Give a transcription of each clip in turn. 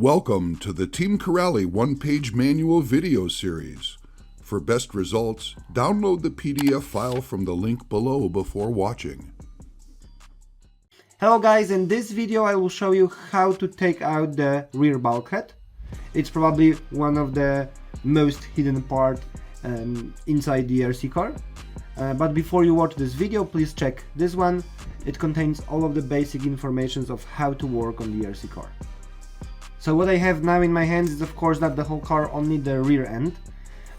Welcome to the Team Corrali one-page manual video series. For best results, download the PDF file from the link below before watching. Hello guys, in this video I will show you how to take out the rear bulkhead. It's probably one of the most hidden part inside the RC car. But before you watch this video, please check this one. It contains all of the basic information of how to work on the RC car. So what I have now in my hands is of course not the whole car, only the rear end.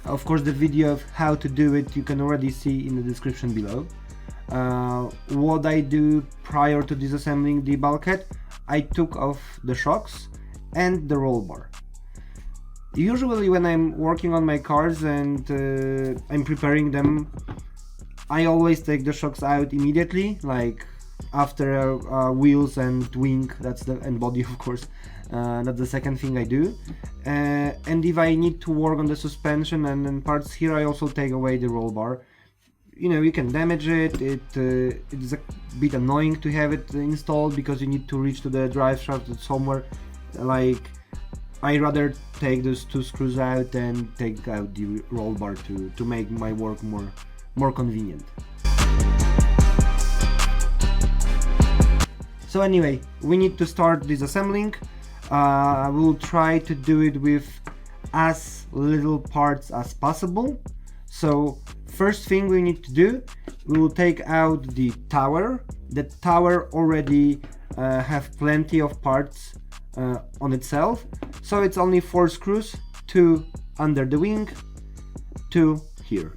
Of course the video of how to do it you can already see in the description below. What I do prior to disassembling the bulkhead, I took off the shocks and the roll bar. Usually when I'm working on my cars and I'm preparing them, I always take the shocks out immediately, like after wheels and wing, and body of course. That's the second thing I do. And if I need to work on the suspension and parts here, I also take away the roll bar. You know, you can damage it. It's a bit annoying to have it installed because you need to reach to the drive shaft somewhere. Like, I rather take those two screws out and take out the roll bar to make my work more convenient. So anyway, we need to start disassembling. We'll try to do it with as little parts as possible. So first thing we need to do, we will take out the tower. The tower already have plenty of parts on itself, so it's only 4 screws, 2 under the wing, 2 here.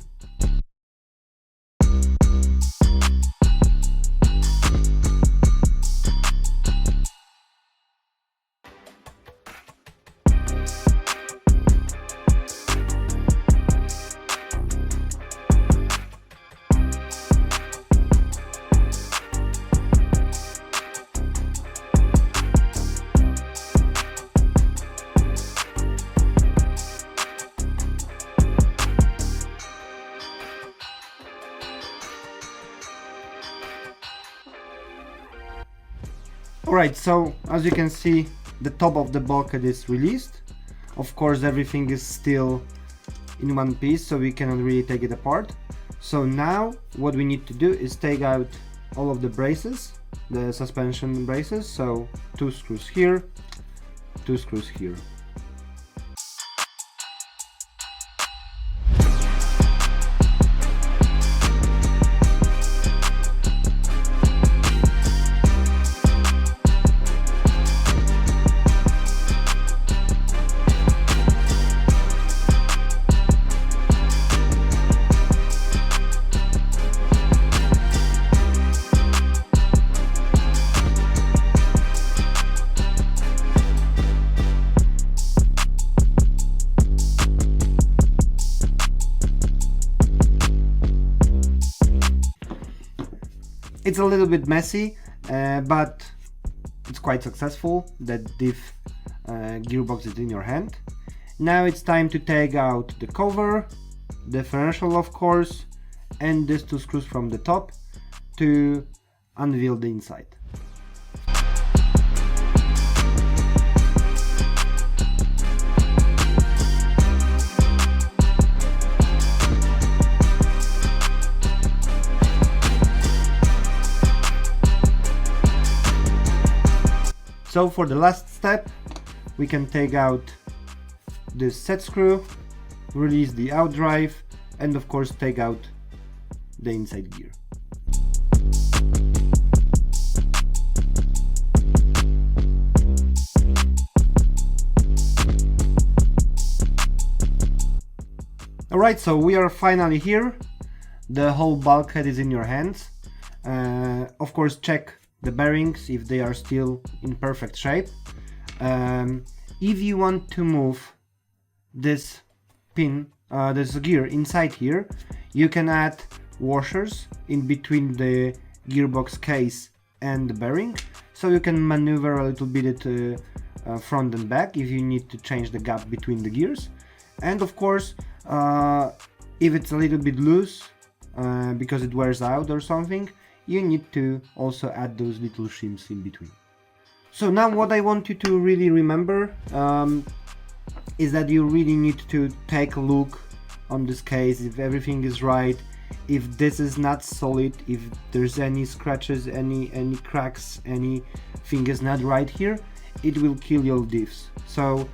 Alright, so as you can see, the top of the bulkhead is released. Of course everything is still in one piece, so we cannot really take it apart. So now what we need to do is take out all of the braces, the suspension braces. So 2 screws here, 2 screws here. It's a little bit messy, but it's quite successful. That diff gearbox is in your hand. Now it's time to take out the cover, the differential of course, and these 2 screws from the top to unveil the inside. So for the last step, we can take out this set screw, release the out drive, and of course take out the inside gear. Alright, so we are finally here. The whole bulkhead is in your hands. Of course check the bearings if they are still in perfect shape. If you want to move this pin, this gear inside here, you can add washers in between the gearbox case and the bearing, so you can maneuver a little bit front and back if you need to change the gap between the gears. And of course, if it's a little bit loose because it wears out or something, you need to also add those little shims in between. So now what I want you to really remember is that you really need to take a look on this case, if everything is right, if this is not solid, if there's any scratches, any cracks, anything is not right here, it will kill your diffs. So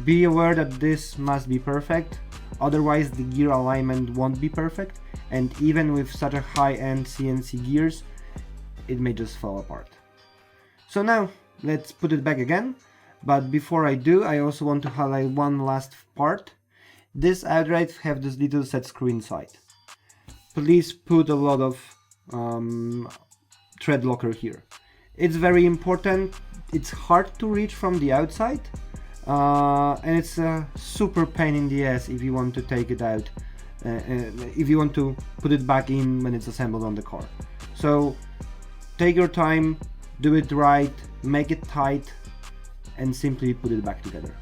be aware that this must be perfect, otherwise the gear alignment won't be perfect, and even with such a high-end CNC gears, it may just fall apart. So now let's put it back again, but before I do, I also want to highlight one last part. This outright have this little set screw inside. Please put a lot of thread locker here. It's very important. It's hard to reach from the outside, and it's a super pain in the ass if you want to take it out, if you want to put it back in when it's assembled on the car. So take your time, do it right, make it tight, and simply put it back together.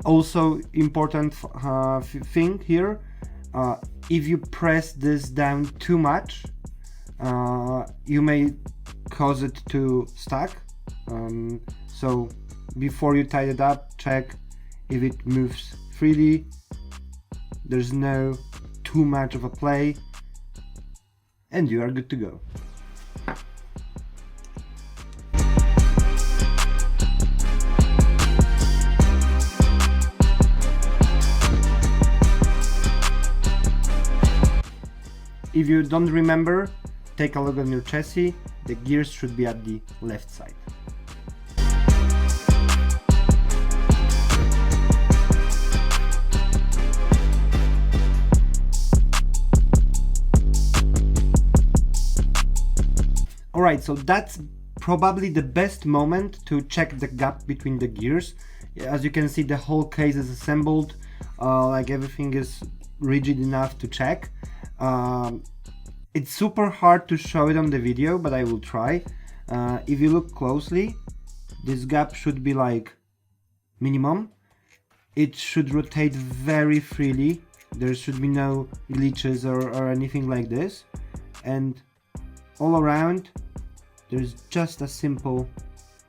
Also important thing here, if you press this down too much, you may cause it to stuck. So before you tie it up, check if it moves freely, there's no too much of a play, and you are good to go. If you don't remember, take a look on your chassis, the gears should be at the left side. Alright, so that's probably the best moment to check the gap between the gears. As you can see, the whole case is assembled, like everything is rigid enough to check. It's super hard to show it on the video, but I will try. If you look closely, this gap should be like minimum. It should rotate very freely. There should be no glitches or anything like this. And all around, there's just a simple,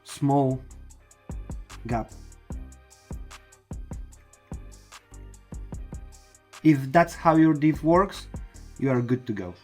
small gap. If that's how your diff works, you are good to go.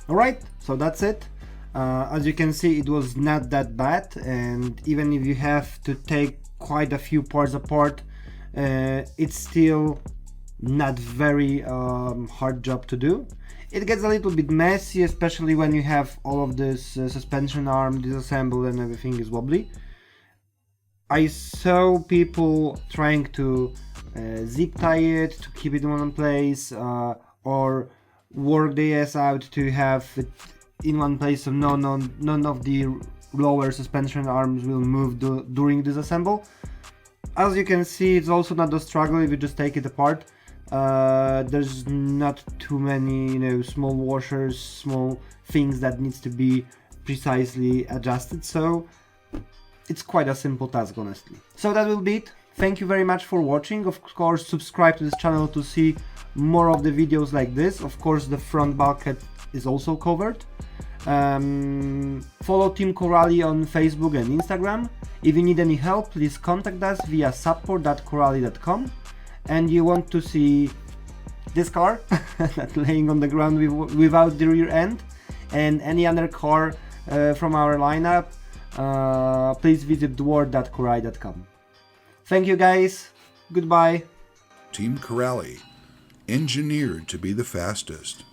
Alright, so that's it. As you can see, it was not that bad, and even if you have to take quite a few parts apart, it's still not very hard job to do. It gets a little bit messy, especially when you have all of this suspension arm disassembled and everything is wobbly. I saw people trying to zip tie it to keep it in one place, or work the ass out to have it in one place so none of the lower suspension arms will move during disassemble. As you can see, it's also not a struggle if you just take it apart. There's not too many, small washers, small things that needs to be precisely adjusted, so it's quite a simple task, honestly. So that will be it. Thank you very much for watching. Of course, subscribe to this channel to see more of the videos like this. Of course, the front bulkhead is also covered. Follow Team Corally on Facebook and Instagram. If you need any help, please contact us via support.corally.com. And you want to see this car that's laying on the ground without the rear end, and any other car from our lineup, please visit dward.corally.com. Thank you guys, goodbye. Team Corally, engineered to be the fastest.